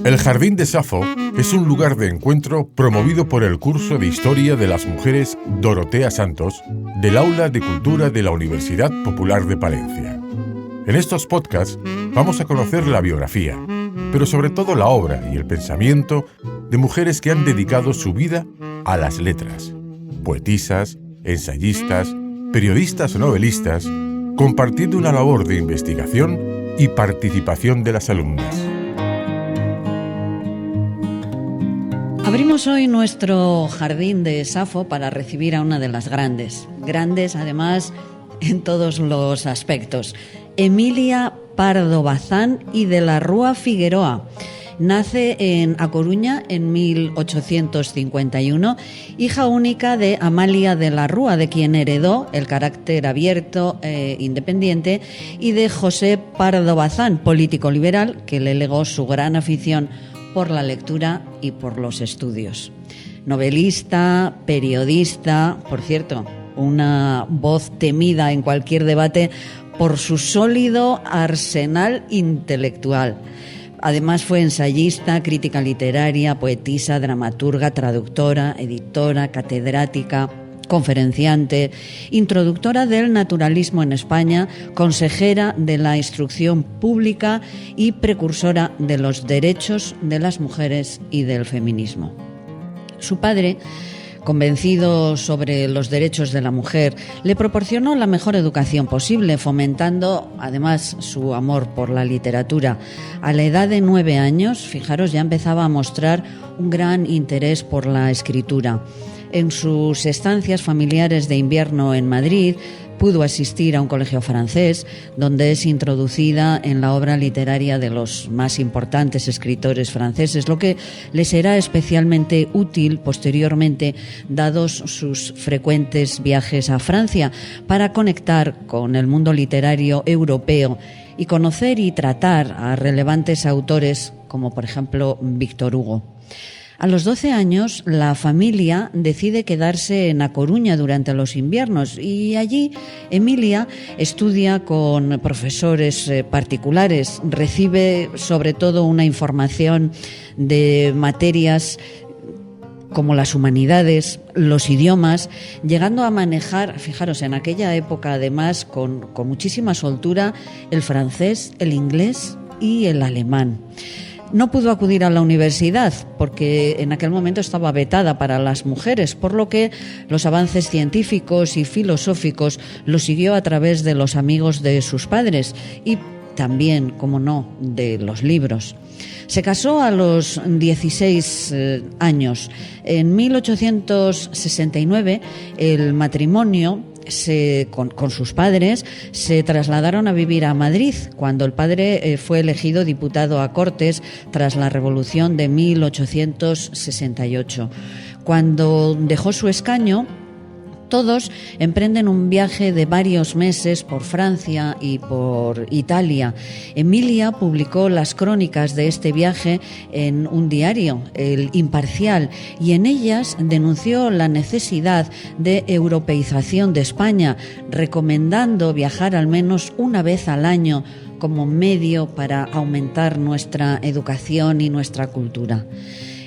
El Jardín de Safo es un lugar de encuentro promovido por el curso de Historia de las Mujeres Dorotea Santos del Aula de Cultura de la Universidad Popular de Palencia. En estos podcasts vamos a conocer la biografía, pero sobre todo la obra y el pensamiento de mujeres que han dedicado su vida a las letras, poetisas, ensayistas, periodistas o novelistas, compartiendo una labor de investigación y participación de las alumnas. Abrimos hoy nuestro Jardín de Safo para recibir a una de las grandes además en todos los aspectos, Emilia Pardo Bazán y de la Rúa Figueroa. Nace en A Coruña en 1851, hija única de Amalia de la Rúa, de quien heredó el carácter abierto e independiente, y de José Pardo Bazán, político liberal, que le legó su gran afición por la lectura y por los estudios. Novelista, periodista, por cierto, una voz temida en cualquier debate por su sólido arsenal intelectual. Además fue ensayista, crítica literaria, poetisa, dramaturga, traductora, editora, catedrática, conferenciante, introductora del naturalismo en España, consejera de la instrucción pública y precursora de los derechos de las mujeres y del feminismo. Su padre, convencido sobre los derechos de la mujer, le proporcionó la mejor educación posible, fomentando además su amor por la literatura. A la edad de 9 años, fijaros, ya empezaba a mostrar un gran interés por la escritura. En sus estancias familiares de invierno en Madrid, pudo asistir a un colegio francés, donde es introducida en la obra literaria de los más importantes escritores franceses, lo que le será especialmente útil posteriormente, dados sus frecuentes viajes a Francia, para conectar con el mundo literario europeo y conocer y tratar a relevantes autores como, por ejemplo, Víctor Hugo. A los 12 años, la familia decide quedarse en A Coruña durante los inviernos y allí Emilia estudia con profesores particulares, recibe sobre todo una información de materias como las humanidades, los idiomas, llegando a manejar, fijaros, en aquella época además con muchísima soltura, el francés, el inglés y el alemán. No pudo acudir a la universidad porque en aquel momento estaba vetada para las mujeres, por lo que los avances científicos y filosóficos los siguió a través de los amigos de sus padres y también, como no, de los libros. Se casó a los 16 años. En 1869 el matrimonio con sus padres se trasladaron a vivir a Madrid cuando el padre fue elegido diputado a Cortes tras la Revolución de 1868. Cuando dejó su escaño, todos emprenden un viaje de varios meses por Francia y por Italia. Emilia publicó las crónicas de este viaje en un diario, El Imparcial, y en ellas denunció la necesidad de europeización de España, recomendando viajar al menos una vez al año como medio para aumentar nuestra educación y nuestra cultura.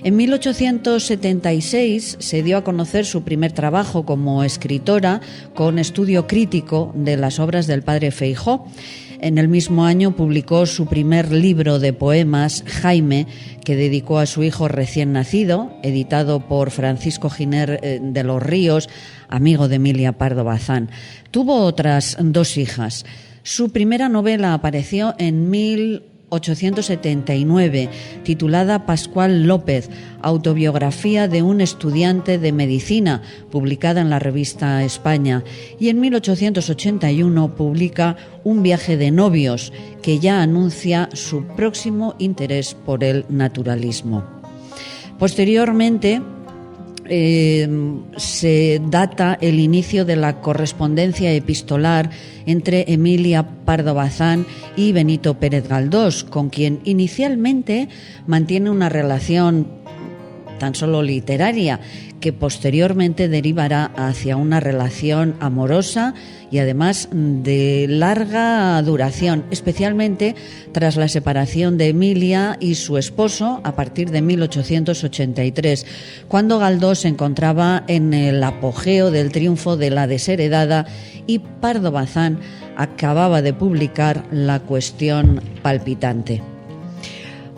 En 1876 se dio a conocer su primer trabajo como escritora con estudio crítico de las obras del padre Feijó. En el mismo año publicó su primer libro de poemas, Jaime, que dedicó a su hijo recién nacido, editado por Francisco Giner de los Ríos, amigo de Emilia Pardo Bazán. Tuvo otras 2 hijas. Su primera novela apareció en 1879, titulada Pascual López, autobiografía de un estudiante de medicina, publicada en la revista España, y en 1881 publica Un viaje de novios, que ya anuncia su próximo interés por el naturalismo. Posteriormente, se data el inicio de la correspondencia epistolar entre Emilia Pardo Bazán y Benito Pérez Galdós, con quien inicialmente mantiene una relación tan solo literaria, que posteriormente derivará hacia una relación amorosa y además de larga duración, especialmente tras la separación de Emilia y su esposo a partir de 1883, cuando Galdós se encontraba en el apogeo del triunfo de la desheredada y Pardo Bazán acababa de publicar La cuestión palpitante.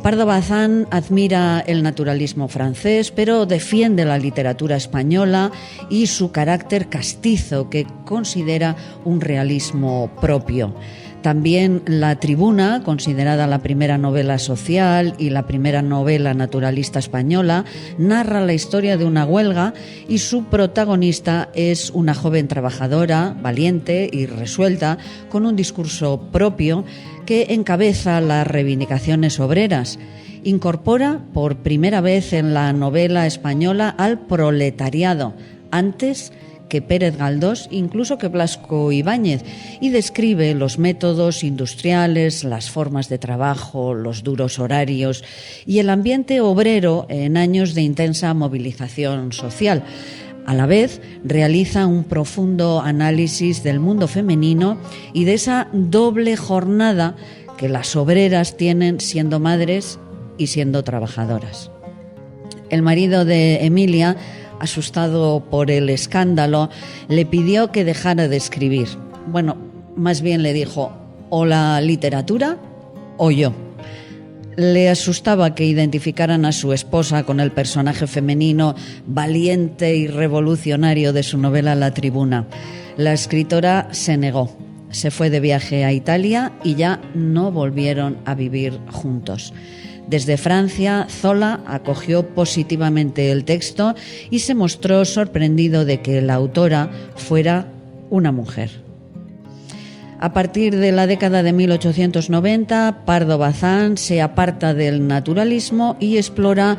Pardo Bazán admira el naturalismo francés, pero defiende la literatura española y su carácter castizo, que considera un realismo propio. También La Tribuna, considerada la primera novela social y la primera novela naturalista española, narra la historia de una huelga y su protagonista es una joven trabajadora, valiente y resuelta, con un discurso propio que encabeza las reivindicaciones obreras. Incorpora por primera vez en la novela española al proletariado, antes que Pérez Galdós, incluso que Blasco Ibáñez, y describe los métodos industriales, las formas de trabajo, los duros horarios y el ambiente obrero en años de intensa movilización social. A la vez, realiza un profundo análisis del mundo femenino y de esa doble jornada que las obreras tienen siendo madres y siendo trabajadoras. El marido de Emilia, asustado por el escándalo, le pidió que dejara de escribir. Bueno, más bien le dijo, o la literatura o yo. Le asustaba que identificaran a su esposa con el personaje femenino valiente y revolucionario de su novela La Tribuna. La escritora se negó, se fue de viaje a Italia y ya no volvieron a vivir juntos. Desde Francia, Zola acogió positivamente el texto y se mostró sorprendido de que la autora fuera una mujer. A partir de la década de 1890, Pardo Bazán se aparta del naturalismo y explora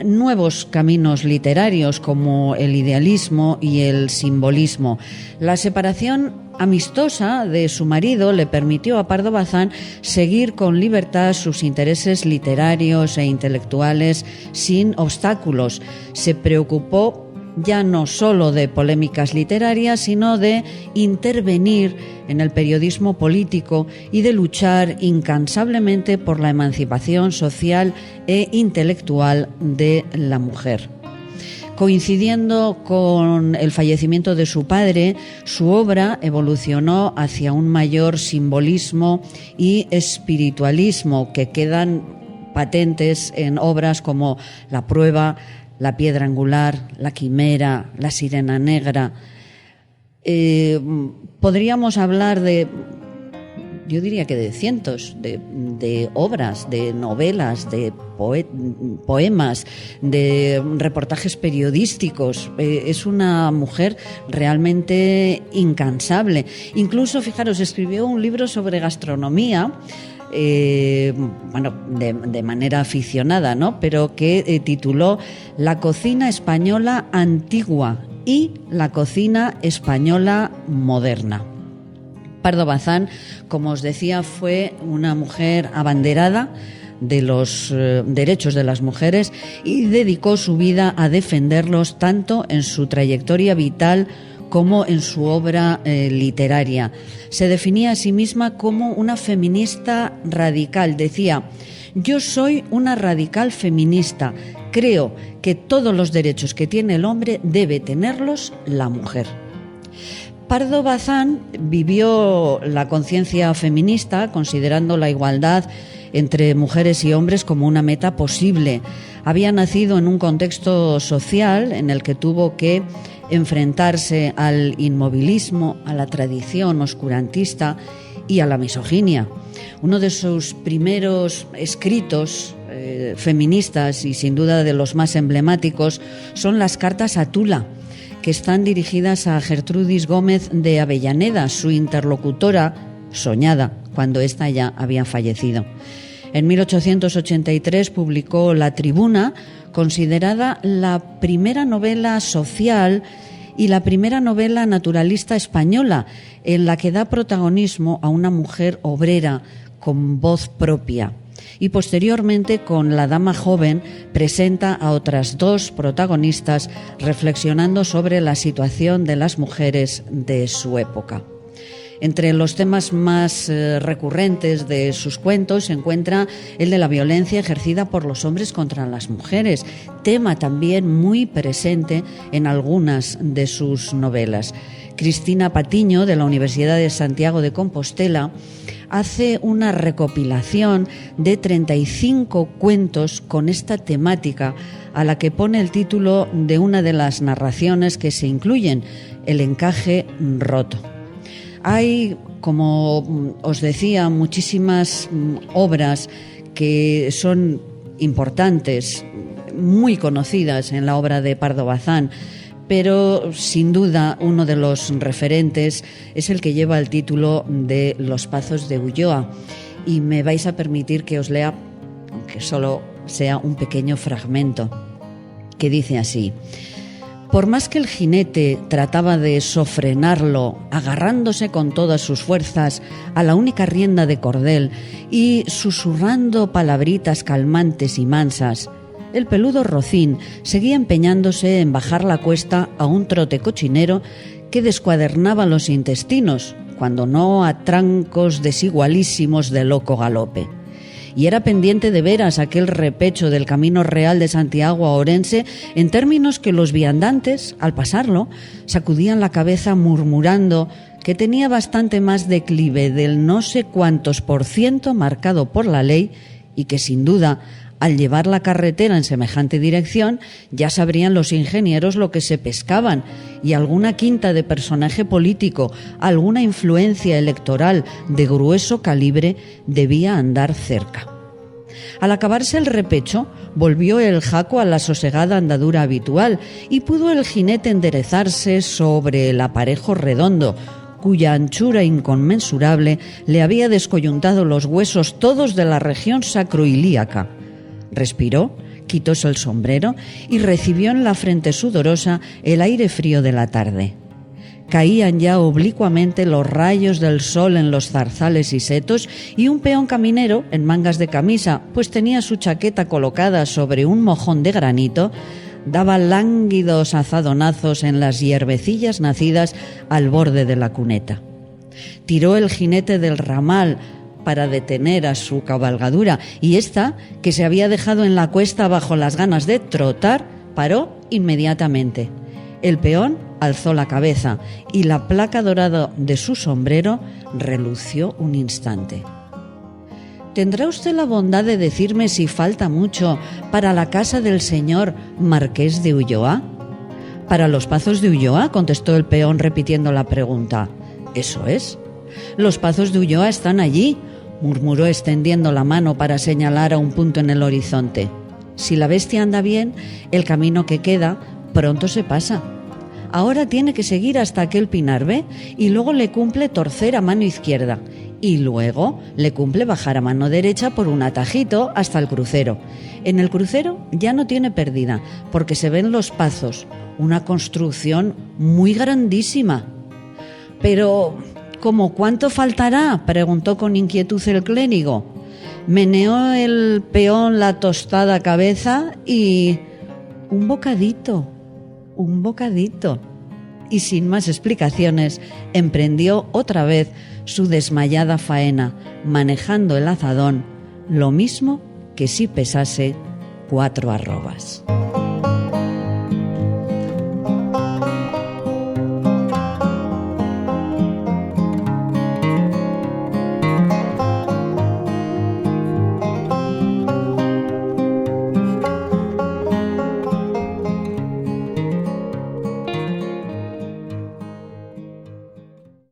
nuevos caminos literarios como el idealismo y el simbolismo. La separación amistosa de su marido le permitió a Pardo Bazán seguir con libertad sus intereses literarios e intelectuales sin obstáculos. Se preocupó ya no solo de polémicas literarias, sino de intervenir en el periodismo político y de luchar incansablemente por la emancipación social e intelectual de la mujer. Coincidiendo con el fallecimiento de su padre, su obra evolucionó hacia un mayor simbolismo y espiritualismo que quedan patentes en obras como La prueba, La piedra angular, La quimera, La sirena negra. Podríamos hablar de, yo diría que de cientos de obras, de novelas, de poemas, de reportajes periodísticos. Es una mujer realmente incansable. Incluso, fijaros, escribió un libro sobre gastronomía, de manera aficionada, ¿no? Pero que tituló La cocina española antigua y la cocina española moderna. Pardo Bazán, como os decía, fue una mujer abanderada de los derechos de las mujeres y dedicó su vida a defenderlos tanto en su trayectoria vital como en su obra literaria. Se definía a sí misma como una feminista radical. Decía: yo soy una radical feminista. Creo que todos los derechos que tiene el hombre debe tenerlos la mujer. Pardo Bazán vivió la conciencia feminista considerando la igualdad entre mujeres y hombres como una meta posible. Había nacido en un contexto social en el que tuvo que enfrentarse al inmovilismo, a la tradición oscurantista y a la misoginia. Uno de sus primeros escritos feministas, y sin duda de los más emblemáticos, son las cartas a Tula, que están dirigidas a Gertrudis Gómez de Avellaneda, su interlocutora soñada cuando ésta ya había fallecido. En 1883 publicó La Tribuna, considerada la primera novela social y la primera novela naturalista española, en la que da protagonismo a una mujer obrera con voz propia. y posteriormente con La dama joven presenta a otras dos protagonistas reflexionando sobre la situación de las mujeres de su época. Entre los temas más recurrentes de sus cuentos se encuentra el de la violencia ejercida por los hombres contra las mujeres, tema también muy presente en algunas de sus novelas. Cristina Patiño, de la Universidad de Santiago de Compostela, hace una recopilación de 35 cuentos con esta temática, a la que pone el título de una de las narraciones que se incluyen, El encaje roto. Hay, como os decía, muchísimas obras que son importantes, muy conocidas en la obra de Pardo Bazán, pero sin duda uno de los referentes es el que lleva el título de Los Pazos de Ulloa. Y me vais a permitir que os lea, aunque solo sea un pequeño fragmento, que dice así: por más que el jinete trataba de sofrenarlo, agarrándose con todas sus fuerzas a la única rienda de cordel y susurrando palabritas calmantes y mansas, el peludo Rocín seguía empeñándose en bajar la cuesta a un trote cochinero que descuadernaba los intestinos, cuando no a trancos desigualísimos de loco galope. Y era pendiente de veras aquel repecho del Camino Real de Santiago a Orense en términos que los viandantes, al pasarlo, sacudían la cabeza murmurando que tenía bastante más declive del no sé cuántos % marcado por la ley y que sin duda, al llevar la carretera en semejante dirección, ya sabrían los ingenieros lo que se pescaban y alguna quinta de personaje político, alguna influencia electoral de grueso calibre debía andar cerca. Al acabarse el repecho, volvió el jaco a la sosegada andadura habitual y pudo el jinete enderezarse sobre el aparejo redondo, cuya anchura inconmensurable le había descoyuntado los huesos todos de la región sacroilíaca. Respiró, quitóse el sombrero y recibió en la frente sudorosa el aire frío de la tarde. Caían ya oblicuamente los rayos del sol en los zarzales y setos y un peón caminero, en mangas de camisa, pues tenía su chaqueta colocada sobre un mojón de granito, daba lánguidos azadonazos en las hierbecillas nacidas al borde de la cuneta. Tiró el jinete del ramal para detener a su cabalgadura y ésta, que se había dejado en la cuesta bajo las ganas de trotar, paró inmediatamente. El peón alzó la cabeza y la placa dorada de su sombrero relució un instante. ¿Tendrá usted la bondad de decirme si falta mucho para la casa del señor Marqués de Ulloa? Para los Pazos de Ulloa, contestó el peón repitiendo la pregunta. Eso es. Los Pazos de Ulloa están allí, murmuró extendiendo la mano para señalar a un punto en el horizonte. Si la bestia anda bien, el camino que queda pronto se pasa. Ahora tiene que seguir hasta aquel pinar, ¿ve? Y luego le cumple torcer a mano izquierda. Y luego le cumple bajar a mano derecha por un atajito hasta el crucero. En el crucero ya no tiene pérdida, porque se ven los Pazos, una construcción muy grandísima. Pero ¿cómo cuánto faltará?, preguntó con inquietud el clérigo. Meneó el peón la tostada cabeza y... un bocadito. Y sin más explicaciones, emprendió otra vez su desmayada faena, manejando el azadón, lo mismo que si pesase 4 arrobas.